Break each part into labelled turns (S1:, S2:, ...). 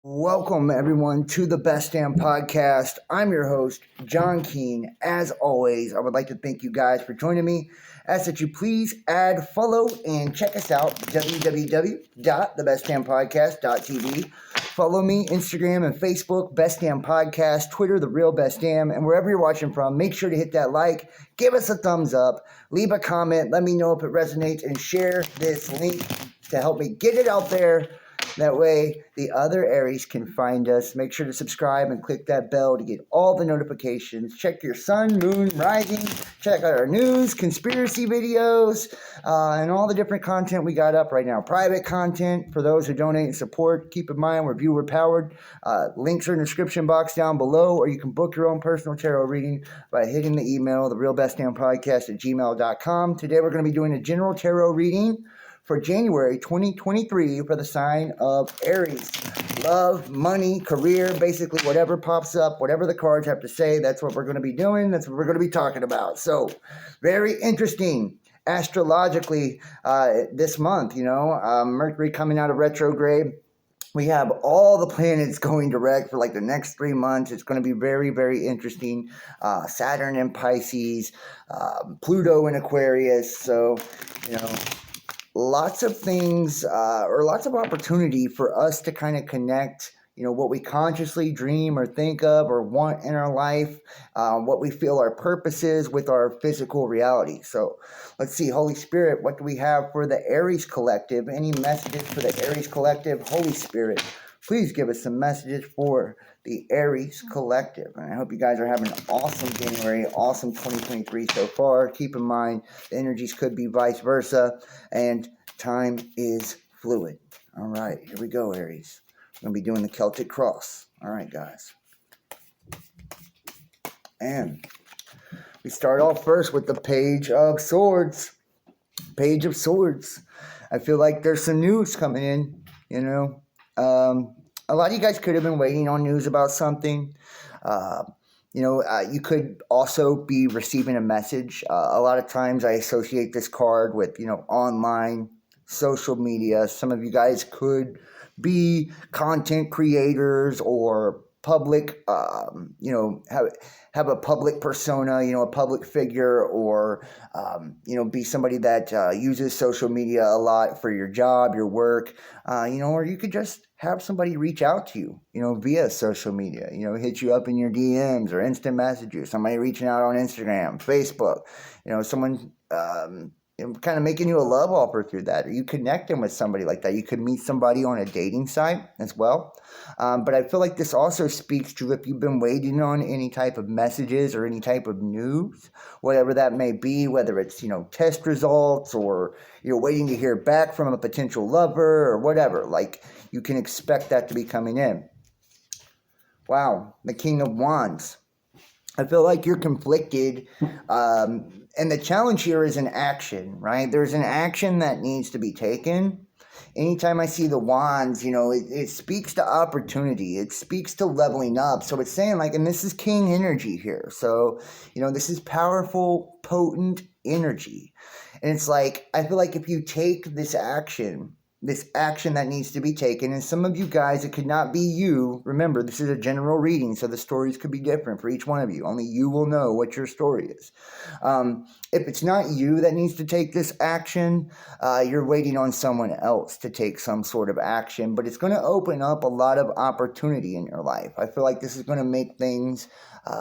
S1: Welcome, everyone, to the Best Damn Podcast. I'm your host, John Keene. As always, I would like to thank you guys for joining me. Ask that you please add, follow, and check us out, www.thebestdampodcast.tv. Follow me, Instagram and Facebook, Best Damn Podcast, Twitter, The Real Best Damn, and wherever you're watching from, make sure to hit that like, give us a thumbs up, leave a comment, let me know if it resonates, and share this link to help me get it out there. That way, the other Aries can find us. Make sure to subscribe and click that bell to get all the notifications. Check your sun, moon, rising. Check out our news, conspiracy videos, and all the different content we got up right now. Private content for those who donate and support. Keep in mind, we're viewer powered. Links are in the description box down below, or you can book your own personal tarot reading by hitting the email, therealbestdampodcast@gmail.com. Today, we're going to be doing a general tarot reading for January 2023 for the sign of Aries. Love, money, career, basically whatever pops up, whatever the cards have to say, that's what we're going to be doing. That's what we're going to be talking about. So, very interesting astrologically this month, Mercury coming out of retrograde. We have all the planets going direct for like the next 3 months. It's going to be very, very interesting. Saturn in Pisces, Pluto in Aquarius. So, lots of things or lots of opportunity for us to kind of connect, what we consciously dream or think of or want in our life, what we feel our purpose is with our physical reality. So let's see, Holy Spirit, what do we have for the Aries Collective? Any messages for the Aries Collective? Holy Spirit, please give us some messages for the Aries Collective. And I hope you guys are having an awesome January, awesome 2023 so far. Keep in mind, the energies could be vice versa, and time is fluid. All right, here we go, Aries. We're going to be doing the Celtic Cross. All right, guys. And we start off first with the Page of Swords. Page of Swords. I feel like there's some news coming in, a lot of you guys could have been waiting on news about something. You could also be receiving a message. A lot of times I associate this card with, online, social media. Some of you guys could be content creators or public, have a public persona, a public figure, or, be somebody that uses social media a lot for your job, your work, or you could just have somebody reach out to you, via social media, hit you up in your DMs or instant messages, somebody reaching out on Instagram, Facebook, someone, kind of making you a love offer through that, or you connecting with somebody like that. You could meet somebody on a dating site as well. But I feel like this also speaks to if you've been waiting on any type of messages or any type of news, whatever that may be, whether it's, test results or you're waiting to hear back from a potential lover or whatever, like you can expect that to be coming in. Wow, the King of Wands. I feel like you're conflicted, and the challenge here is an action, right? There's an action that needs to be taken. Anytime I see the wands, it speaks to opportunity. It speaks to leveling up. So it's saying like, and this is king energy here. So, this is powerful, potent energy. And it's like, I feel like if you take this action that needs to be taken, and some of you guys, it could not be you. Remember, this is a general reading, so the stories could be different for each one of you. Only you will know what your story is. If it's not you that needs to take this action, you're waiting on someone else to take some sort of action, but it's going to open up a lot of opportunity in your life. I feel like this is going to make things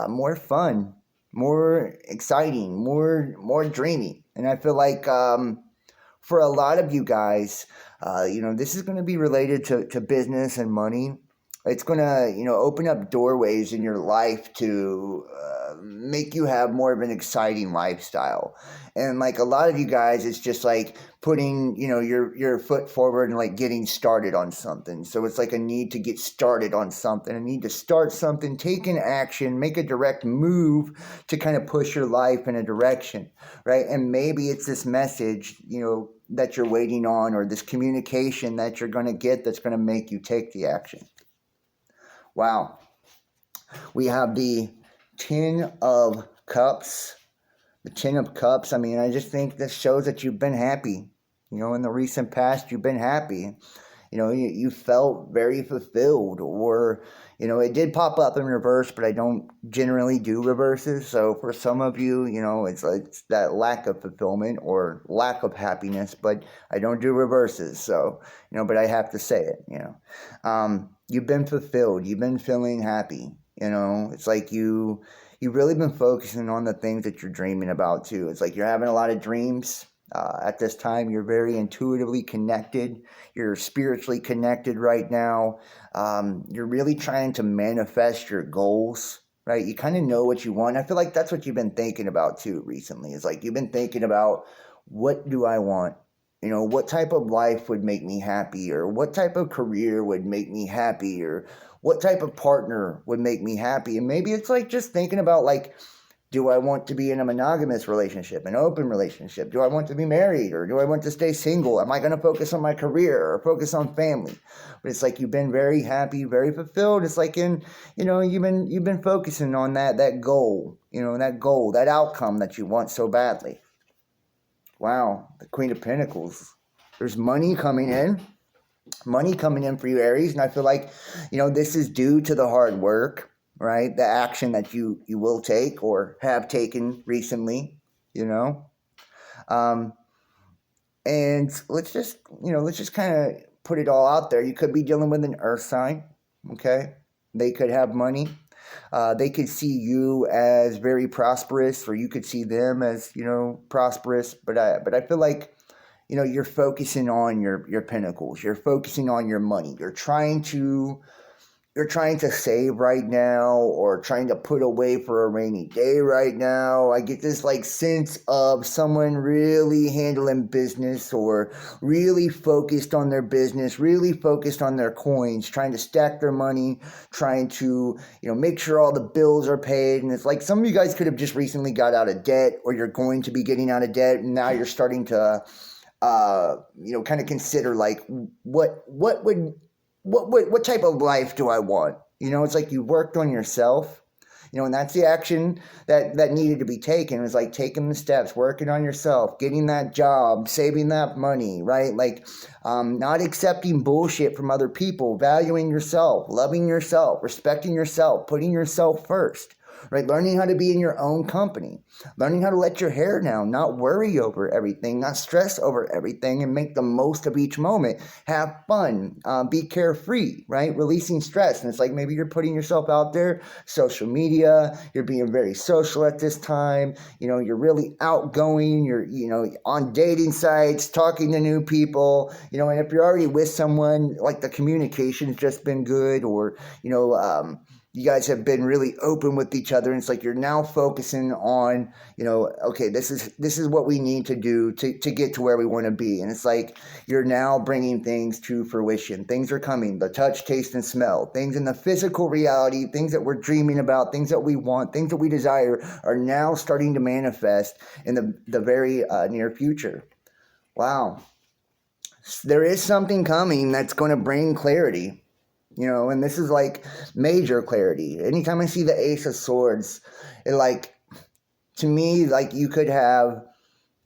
S1: more fun, more exciting, more dreamy. And I feel like for a lot of you guys, this is going to be related to business and money. It's going to, open up doorways in your life to make you have more of an exciting lifestyle. And like a lot of you guys, it's just like putting, your foot forward and like getting started on something. So it's like a need to get started on something, a need to start something, take an action, make a direct move to kind of push your life in a direction, right? And maybe it's this message, that you're waiting on, or this communication that you're going to get that's going to make you take the action. Wow. We have the Ten of Cups. The Ten of Cups, I just think this shows that you've been happy. In the recent past, you've been happy. You felt very fulfilled, or it did pop up in reverse, but I don't generally do reverses. So for some of you, it's that lack of fulfillment or lack of happiness, but I don't do reverses. So, but I have to say it. You've been fulfilled. You've been feeling happy. It's like you've really been focusing on the things that you're dreaming about too. It's like you're having a lot of dreams. At this time, you're very intuitively connected. You're spiritually connected right now. You're really trying to manifest your goals, right? You kind of know what you want. I feel like that's what you've been thinking about too recently. It's like you've been thinking about, what do I want? What type of life would make me happy, or what type of career would make me happy, or what type of partner would make me happy? And maybe it's like just thinking about, like, do I want to be in a monogamous relationship, an open relationship? Do I want to be married, or do I want to stay single? Am I going to focus on my career or focus on family? But it's like you've been very happy, very fulfilled. It's like you've been focusing on that goal, that outcome that you want so badly. Wow, the Queen of Pentacles. There's money coming in. Money coming in for you, Aries, and I feel like, this is due to the hard work, right? The action that you will take or have taken recently, Um, and let's just kind of put it all out there. You could be dealing with an earth sign, okay? They could have money. They could see you as very prosperous, or you could see them as, prosperous. But I feel like, you're focusing on your pinnacles. You're focusing on your money. You're trying to save right now, or trying to put away for a rainy day right now. I get this like sense of someone really handling business, or really focused on their business, really focused on their coins, trying to stack their money, trying to, make sure all the bills are paid. And it's like some of you guys could have just recently got out of debt, or you're going to be getting out of debt, and now you're starting to kind of consider, like, what type of life do I want? It's like you worked on yourself, and that's the action that needed to be taken. It was like taking the steps, working on yourself, getting that job, saving that money, right? Like, not accepting bullshit from other people, valuing yourself, loving yourself, respecting yourself, putting yourself first. Right, learning how to be in your own company, learning how to let your hair down, not worry over everything, not stress over everything, and make the most of each moment. Have fun, be carefree, right? Releasing stress. And it's like maybe you're putting yourself out there, social media, you're being very social at this time, you're really outgoing, you're, on dating sites, talking to new people, and if you're already with someone, like the communication's just been good, or, you guys have been really open with each other, and it's like you're now focusing on, okay, this is what we need to do to get to where we want to be. And it's like you're now bringing things to fruition. Things are coming, the touch, taste, and smell. Things in the physical reality, things that we're dreaming about, things that we want, things that we desire are now starting to manifest in the very near future. Wow. There is something coming that's going to bring clarity. And this is like major clarity. Anytime I see the Ace of Swords, it, like, to me, like, you could have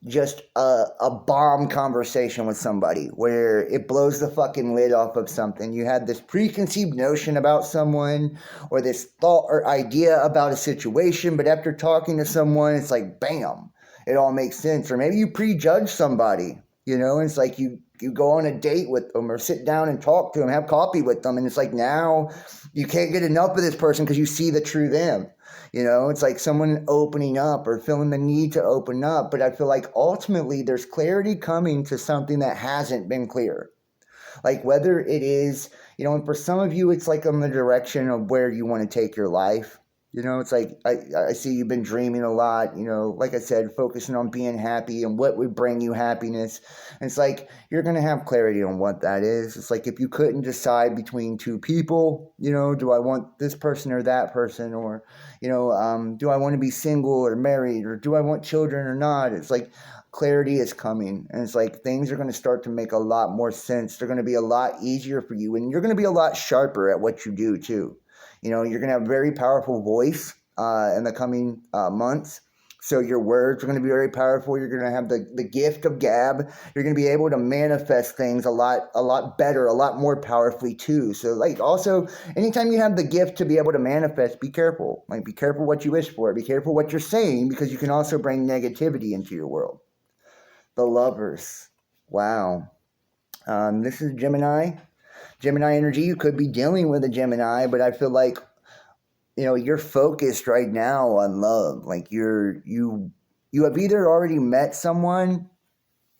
S1: just a bomb conversation with somebody where it blows the fucking lid off of something. You had this preconceived notion about someone, or this thought or idea about a situation, but after talking to someone, it's like, bam, it all makes sense. Or maybe you prejudge somebody, and it's like you go on a date with them, or sit down and talk to them, have coffee with them, and it's like now you can't get enough of this person because you see the true them. It's like someone opening up, or feeling the need to open up. But I feel like ultimately there's clarity coming to something that hasn't been clear. Like, whether it is, and for some of you, it's like on the direction of where you want to take your life. It's like I see you've been dreaming a lot, like I said, focusing on being happy and what would bring you happiness. And it's like you're going to have clarity on what that is. It's like if you couldn't decide between two people, do I want this person or that person? Or, do I want to be single or married? Or do I want children or not? It's like clarity is coming. And it's like things are going to start to make a lot more sense. They're going to be a lot easier for you. And you're going to be a lot sharper at what you do too. You're going to have a very powerful voice in the coming months. So your words are going to be very powerful. You're going to have the gift of gab. You're going to be able to manifest things a lot better, a lot more powerfully too. So like also, anytime you have the gift to be able to manifest, be careful. Like be careful what you wish for. Be careful what you're saying, because you can also bring negativity into your world. The Lovers. Wow. This is Gemini. Gemini energy. You could be dealing with a Gemini, but I feel like you're focused right now on love. Like you have either already met someone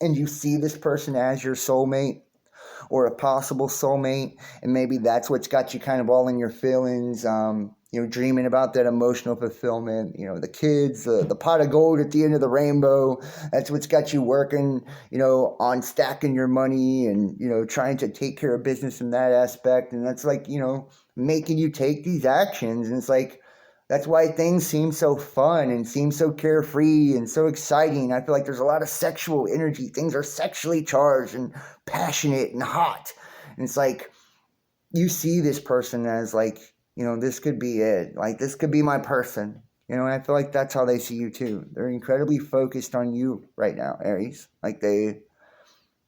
S1: and you see this person as your soulmate or a possible soulmate, and maybe that's what's got you kind of all in your feelings, dreaming about that emotional fulfillment, the kids, the pot of gold at the end of the rainbow. That's what's got you working, on stacking your money and, trying to take care of business in that aspect. And that's like, making you take these actions. And it's like, that's why things seem so fun and seem so carefree and so exciting. I feel like there's a lot of sexual energy. Things are sexually charged and passionate and hot. And it's like, you see this person as like, this could be it. Like, this could be my person. And I feel like that's how they see you too. They're incredibly focused on you right now, Aries. Like they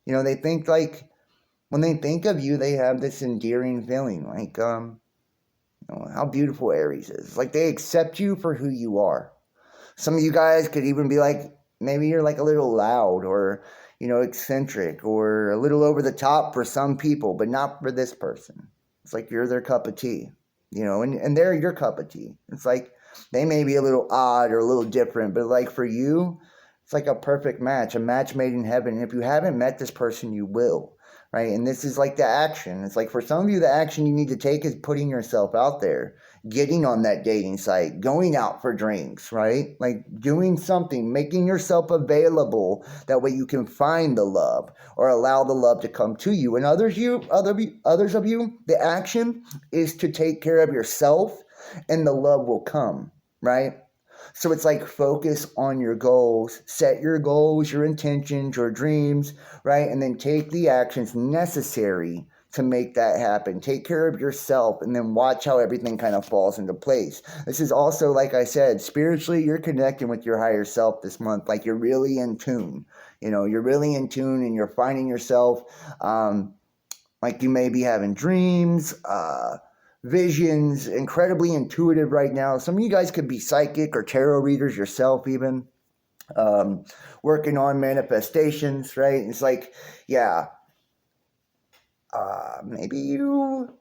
S1: think like, when they think of you, they have this endearing feeling. Like, how beautiful Aries is. Like, they accept you for who you are. Some of you guys could even be like, maybe you're like a little loud or, eccentric or a little over the top for some people, but not for this person. It's like you're their cup of tea, and they're your cup of tea. It's like they may be a little odd or a little different, but like for you, it's like a perfect match, a match made in heaven. And if you haven't met this person, you will. Right? And this is like the action. It's like for some of you, the action you need to take is putting yourself out there, getting on that dating site, going out for drinks, right? Like doing something, making yourself available. That way you can find the love or allow the love to come to you. And others of you, the action is to take care of yourself and the love will come, right? So it's like focus on your goals, set your goals, your intentions, your dreams, right? And then take the actions necessary to make that happen. Take care of yourself and then watch how everything kind of falls into place. This is also, like I said, spiritually, you're connecting with your higher self this month. Like you're really in tune. You're really in tune and you're finding yourself, like you may be having dreams, visions, incredibly intuitive right now. Some of you guys could be psychic or tarot readers yourself even, working on manifestations, right? It's like, yeah, maybe you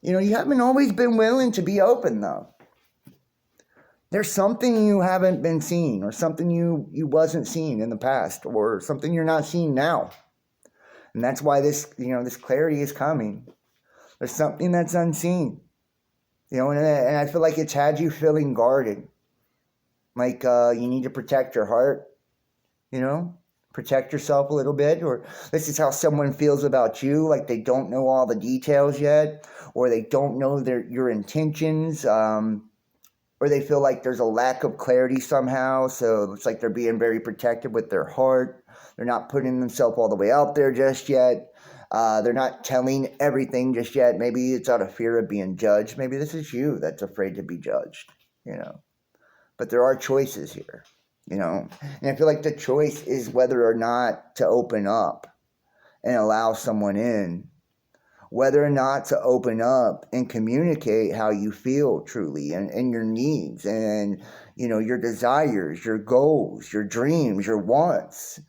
S1: haven't always been willing to be open though. There's something you haven't been seeing or something you wasn't seeing in the past or something you're not seeing now. And that's why this clarity is coming. There's something that's unseen, and I feel like it's had you feeling guarded. Like you need to protect your heart, protect yourself a little bit. Or this is how someone feels about you, like they don't know all the details yet, or they don't know your intentions, or they feel like there's a lack of clarity somehow. So it's like they're being very protective with their heart. They're not putting themselves all the way out there just yet. They're not telling everything just yet. Maybe it's out of fear of being judged. Maybe this is you that's afraid to be judged, But there are choices here, And I feel like the choice is whether or not to open up and allow someone in. Whether or not to open up and communicate how you feel truly and your needs and, your desires, your goals, your dreams, your wants.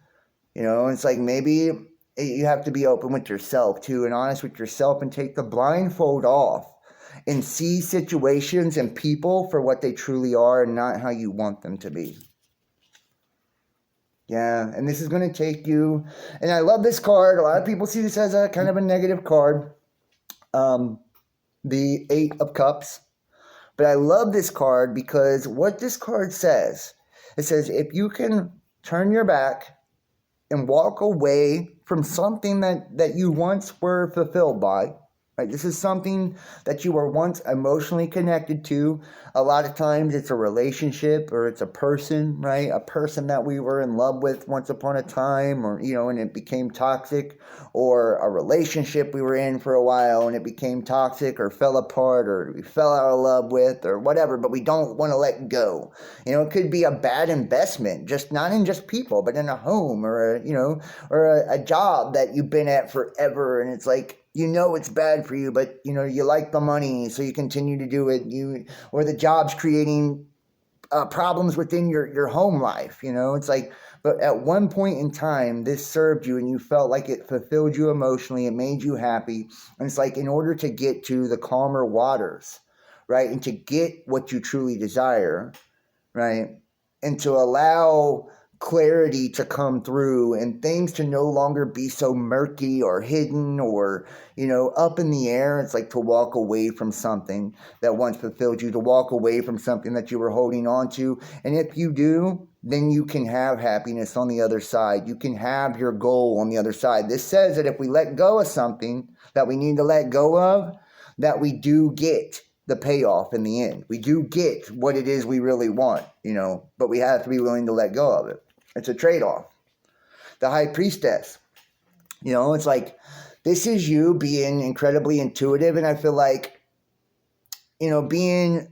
S1: It's like maybe you have to be open with yourself too and honest with yourself and take the blindfold off and see situations and people for what they truly are and not how you want them to be. Yeah, and this is going to take you, and I love this card. A lot of people see this as a kind of a negative card, the 8 of Cups. But I love this card because what this card says, it says if you can turn your back and walk away from something that you once were fulfilled by, Right? This is something that you were once emotionally connected to. A lot of times it's a relationship or it's a person, right? A person that we were in love with once upon a time, or, and it became toxic, or a relationship we were in for a while and it became toxic or fell apart or we fell out of love with or whatever, but we don't want to let go. It could be a bad investment, just not in just people, but in a home or a job that you've been at forever, and it's like, it's bad for you, but you like the money, so you continue to do it. Or the job's creating problems within your home life. It's like, but at one point in time, this served you, and you felt like it fulfilled you emotionally. It made you happy, and it's like, in order to get to the calmer waters, right, and to get what you truly desire, right, and to allow clarity to come through and things to no longer be so murky or hidden or up in the air. It's like to walk away from something that once fulfilled you, to walk away from something that you were holding on to. And if you do, then you can have happiness on the other side. You can have your goal on the other side. This says that if we let go of something that we need to let go of, that we do get the payoff in the end. We do get what it is we really want, but we have to be willing to let go of it. It's a trade-off. The High Priestess, it's like, this is you being incredibly intuitive, and I feel like, being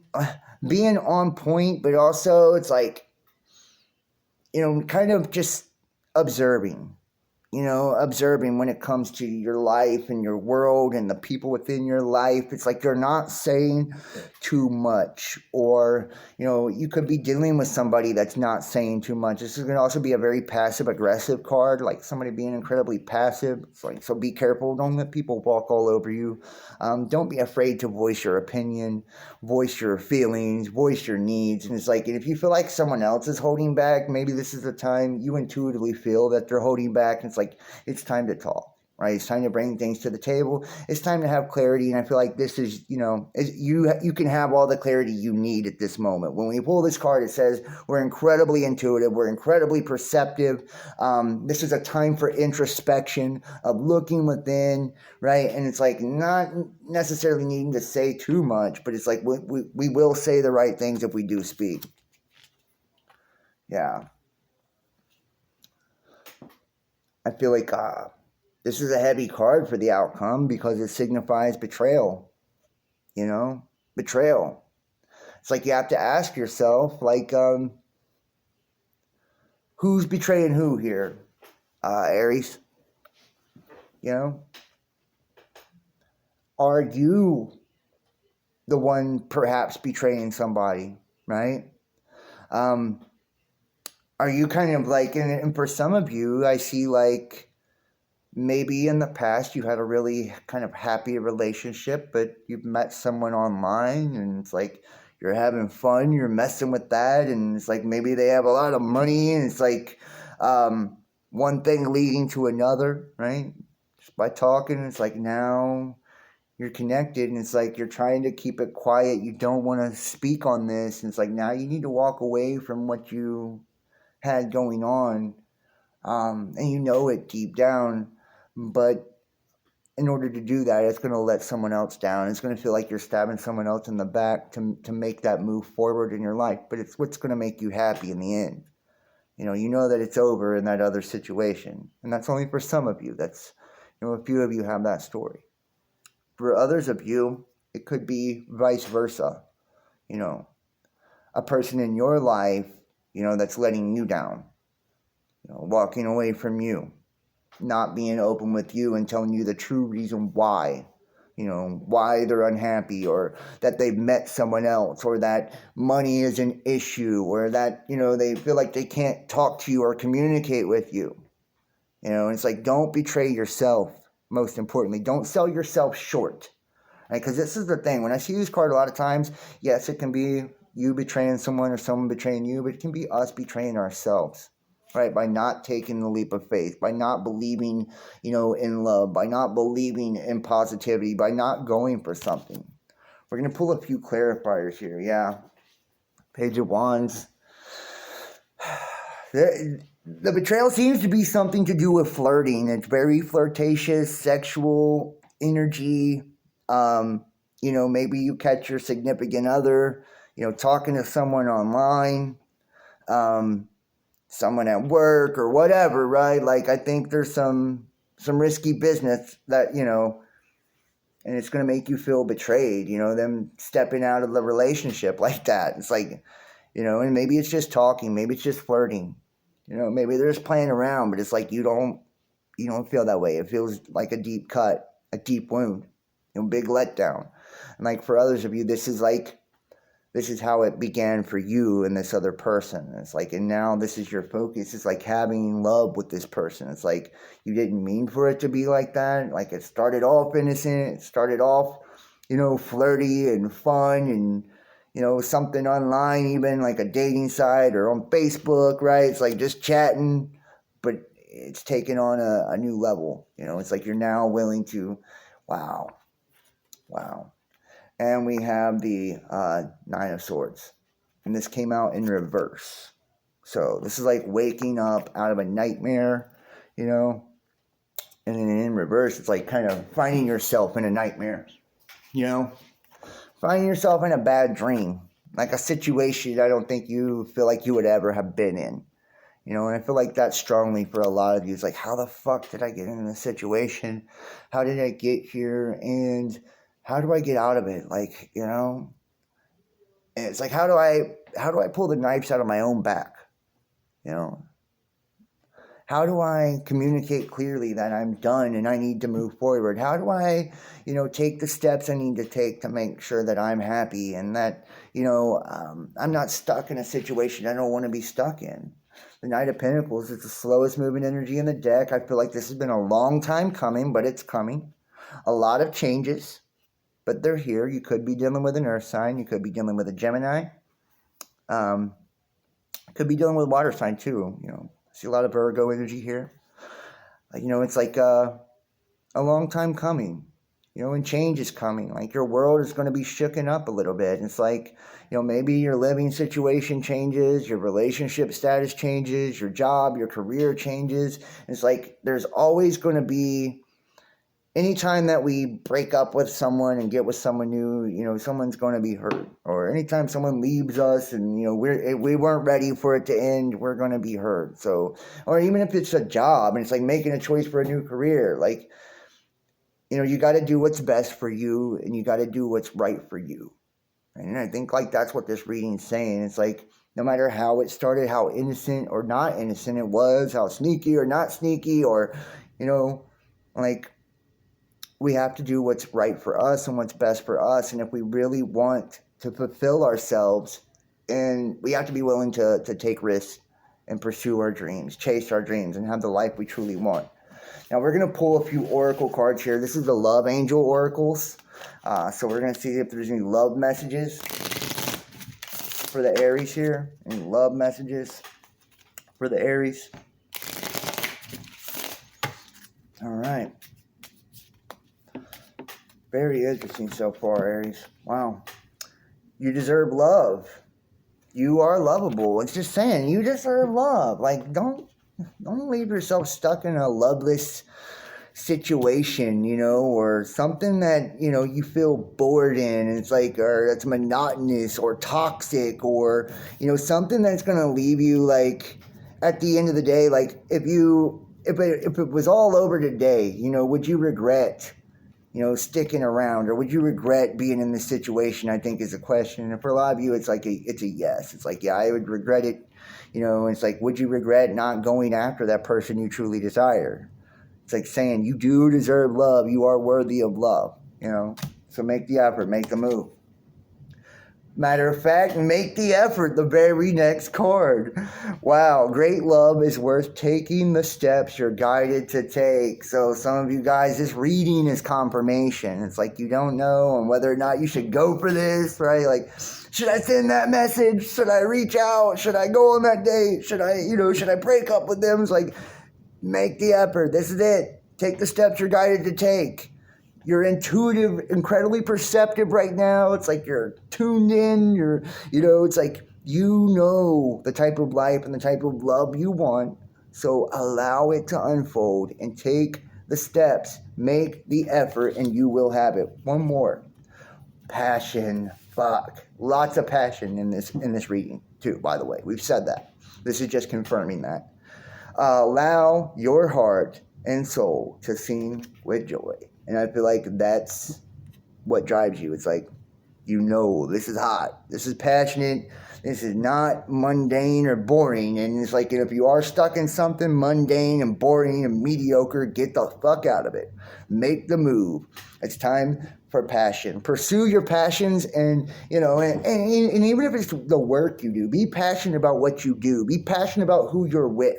S1: on point, but also it's like, kind of just observing when it comes to your life and your world and the people within your life. It's like you're not saying too much, or, you could be dealing with somebody that's not saying too much. This is going to also be a very passive-aggressive card, like somebody being incredibly passive. It's like, so be careful. Don't let people walk all over you. Don't be afraid to voice your opinion, voice your feelings, voice your needs. And it's like, and if you feel like someone else is holding back, maybe this is the time you intuitively feel that they're holding back. And it's like, it's time to talk. Right? It's time to bring things to the table. It's time to have clarity, and I feel like this is, you can have all the clarity you need at this moment. When we pull this card, it says we're incredibly intuitive, we're incredibly perceptive. This is a time for introspection, of looking within, right? And it's like, not necessarily needing to say too much, but it's like we will say the right things if we do speak. Yeah. I feel like this is a heavy card for the outcome because it signifies betrayal, betrayal. It's like you have to ask yourself, like, who's betraying who here? Aries, Are you the one perhaps betraying somebody, right? Are you kind of like, and for some of you, I see like, maybe in the past you had a really kind of happy relationship, but you've met someone online and it's like you're having fun, you're messing with that, and it's like maybe they have a lot of money, and it's like one thing leading to another, right? Just by talking, it's like now you're connected, and it's like you're trying to keep it quiet. You don't want to speak on this, and it's like now you need to walk away from what you had going on, and it deep down. But in order to do that, it's going to let someone else down. It's going to feel like you're stabbing someone else in the back to make that move forward in your life. But it's what's going to make you happy in the end. You know that it's over in that other situation. And that's only for some of you. That's, a few of you have that story. For others of you, it could be vice versa. A person in your life, that's letting you down. Walking away from you. Not being open with you and telling you the true reason why, why they're unhappy, or that they've met someone else, or that money is an issue, or that, they feel like they can't talk to you or communicate with you. It's like, don't betray yourself, most importantly. Don't sell yourself short, right? Because this is the thing. When I see this card a lot of times, yes, it can be you betraying someone or someone betraying you, but it can be us betraying ourselves. Right, by not taking the leap of faith, by not believing, in love, by not believing in positivity, by not going for something. We're going to pull a few clarifiers here, yeah. Page of Wands. The betrayal seems to be something to do with flirting. It's very flirtatious, sexual energy, Maybe you catch your significant other, talking to someone online, someone at work or whatever, right? Like, I think there's some risky business that, and it's going to make you feel betrayed, them stepping out of the relationship like that. It's like, and maybe it's just talking, maybe it's just flirting, maybe they're just playing around, but it's like you don't feel that way. It feels like a deep cut, a deep wound, big letdown. And like for others of you, this is how it began for you and this other person. It's like, and now this is your focus. It's like having love with this person. It's like you didn't mean for it to be like that. Like it started off innocent. It started off, flirty and fun and, something online, even like a dating site or on Facebook, right? It's like just chatting, but it's taken on a new level. It's like you're now willing to, wow. And we have the Nine of Swords. And this came out in reverse. So this is like waking up out of a nightmare, And then in reverse, it's like kind of finding yourself in a nightmare, Finding yourself in a bad dream. Like a situation I don't think you feel like you would ever have been in. And I feel like that strongly for a lot of you. It's like, how the fuck did I get in this situation? How did I get here? And how do I get out of it? Like, and it's like, how do I pull the knives out of my own back? How do I communicate clearly that I'm done and I need to move forward? How do I, take the steps I need to take to make sure that I'm happy and that, I'm not stuck in a situation I don't want to be stuck in? The Knight of Pentacles is the slowest moving energy in the deck. I feel like this has been a long time coming, but it's coming. A lot of changes, but they're here. You could be dealing with an earth sign. You could be dealing with a Gemini. Could be dealing with water sign too. I see a lot of Virgo energy here. It's like a long time coming. And change is coming. Like your world is going to be shooken up a little bit. And it's like, maybe your living situation changes, your relationship status changes, your job, your career changes. And it's like there's always going to be, anytime that we break up with someone and get with someone new, someone's going to be hurt. Or anytime someone leaves us and, we weren't ready for it to end, we're going to be hurt. So, or even if it's a job and it's like making a choice for a new career, like, you got to do what's best for you and you got to do what's right for you. And I think like that's what this reading's saying. It's like no matter how it started, how innocent or not innocent it was, how sneaky or not sneaky, or, like we have to do what's right for us and what's best for us. And if we really want to fulfill ourselves, and we have to be willing to take risks and pursue our dreams, chase our dreams, and have the life we truly want. Now, we're going to pull a few oracle cards here. This is the Love Angel Oracles. So we're going to see if there's any love messages for the Aries here. Any love messages for the Aries. All right. Very interesting so far, Aries. Wow. You deserve love. You are lovable. It's just saying, you deserve love. Like, don't leave yourself stuck in a loveless situation, or something that, you feel bored in. And it's like, or it's monotonous or toxic, or, something that's going to leave you like at the end of the day, like if it was all over today, would you regret, sticking around, or would you regret being in this situation? I think is a question. And for a lot of you, it's like it's a yes. It's like, yeah, I would regret it. It's like, would you regret not going after that person you truly desire? It's like saying you do deserve love. You are worthy of love, So make the effort, make the move. Matter of fact, make the effort, the very next card. Wow, great love is worth taking the steps you're guided to take. So some of you guys, this reading is confirmation. It's like you don't know on whether or not you should go for this, right? Like, should I send that message? Should I reach out? Should I go on that date? Should I break up with them? It's like, make the effort. This is it. Take the steps you're guided to take. You're intuitive, incredibly perceptive right now. It's like you're tuned in. It's like the type of life and the type of love you want. So allow it to unfold and take the steps. Make the effort and you will have it. One more. Passion. Fuck. Lots of passion in this reading too, by the way. We've said that. This is just confirming that. Allow your heart and soul to sing with joy. And I feel like that's what drives you. It's like, this is hot. This is passionate. This is not mundane or boring. And it's like, if you are stuck in something mundane and boring and mediocre, get the fuck out of it. Make the move. It's time for passion. Pursue your passions, and even if it's the work you do, be passionate about what you do. Be passionate about who you're with.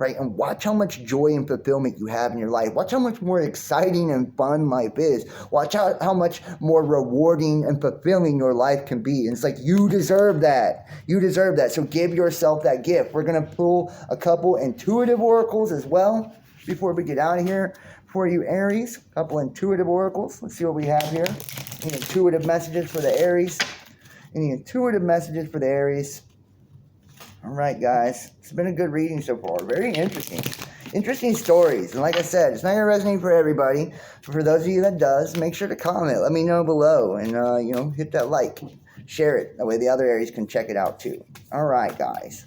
S1: Right? And watch how much joy and fulfillment you have in your life. Watch how much more exciting and fun life is. Watch how much more rewarding and fulfilling your life can be. And it's like, you deserve that. You deserve that. So give yourself that gift. We're going to pull a couple intuitive oracles as well before we get out of here for you, Aries. A couple intuitive oracles. Let's see what we have here. Any intuitive messages for the Aries? Any intuitive messages for the Aries? All right, guys. It's been a good reading so far. Very interesting. Interesting stories. And like I said, it's not going to resonate for everybody. But for those of you that does, make sure to comment. Let me know below. And, hit that like. Share it. That way the other Aries can check it out too. All right, guys.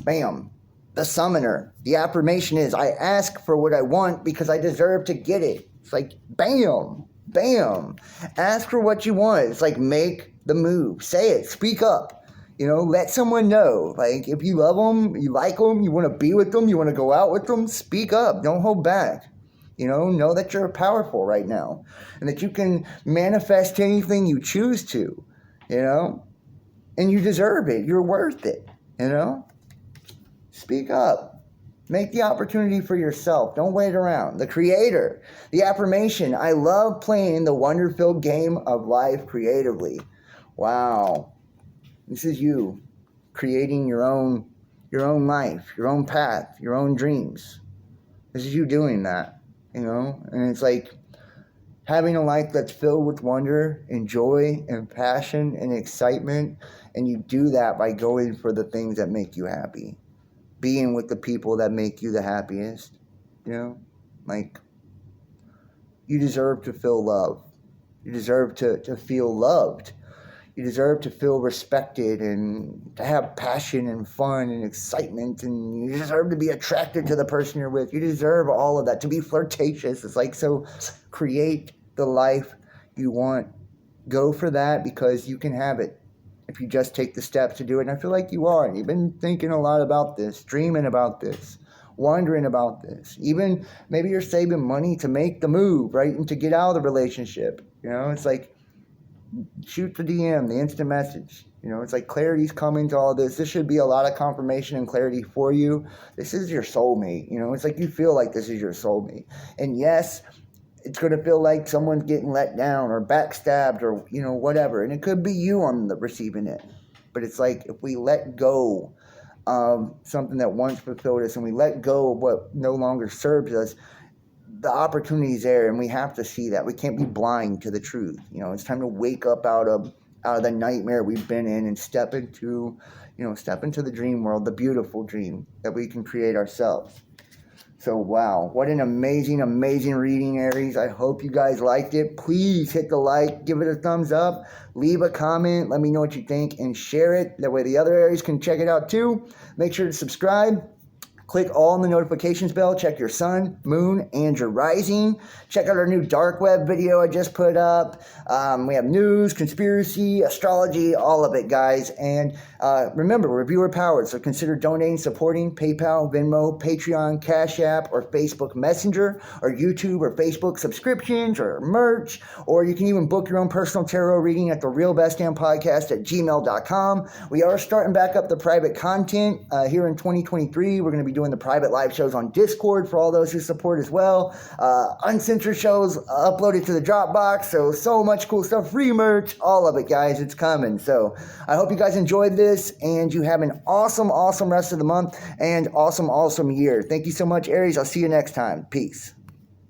S1: Bam. The Summoner. The affirmation is, I ask for what I want because I deserve to get it. It's like, bam. Bam. Ask for what you want. It's like, make the move. Say it. Speak up. Let someone know. Like, if you love them, you like them, you want to be with them, you want to go out with them, speak up. Don't hold back. Know that you're powerful right now and that you can manifest anything you choose to, and you deserve it. You're worth it, Speak up. Make the opportunity for yourself. Don't wait around. The Creator. The affirmation, I love playing the wonder-filled game of life creatively. Wow. This is you creating your own life, your own path, your own dreams. This is you doing that, and it's like having a life that's filled with wonder and joy and passion and excitement. And you do that by going for the things that make you happy, being with the people that make you the happiest, like you deserve to feel love. You deserve to feel loved. You deserve to feel respected and to have passion and fun and excitement. And you deserve to be attracted to the person you're with. You deserve all of that, to be flirtatious. It's like, so create the life you want. Go for that because you can have it if you just take the steps to do it. And I feel like you are. And you've been thinking a lot about this, dreaming about this, wondering about this. Even maybe you're saving money to make the move, right? And to get out of the relationship. It's like, shoot the DM, the instant message. It's like clarity's coming to all of this. This should be a lot of confirmation and clarity for you. This is your soulmate. It's like you feel like this is your soulmate. And yes, it's going to feel like someone's getting let down or backstabbed or, whatever. And it could be you on the receiving end. But it's like if we let go of something that once fulfilled us and we let go of what no longer serves us, the opportunity is there, and we have to see that. We can't be blind to the truth. It's time to wake up out of the nightmare we've been in and step into the dream world, the beautiful dream that we can create ourselves. So, wow, what an amazing, amazing reading, Aries. I hope you guys liked it. Please hit the like, give it a thumbs up, leave a comment, let me know what you think, and share it. That way the other Aries can check it out too. Make sure to subscribe. Click all on the notifications bell. Check your sun, moon, and your rising. Check out our new dark web video I just put up. We have news, conspiracy, astrology, all of it, guys. And remember, we're viewer powered, so consider donating, supporting PayPal, Venmo, Patreon, Cash App, or Facebook Messenger, or YouTube or Facebook subscriptions, or merch. Or you can even book your own personal tarot reading at therealbestdampodcast@gmail.com. We are starting back up the private content here in 2023. We're going to be doing the private live shows on Discord for all those who support as well. Uncensored shows uploaded to the Dropbox. So much cool stuff. Free merch. All of it, guys. It's coming. So I hope you guys enjoyed this and you have an awesome, awesome rest of the month and awesome, awesome year. Thank you so much, Aries. I'll see you next time. Peace.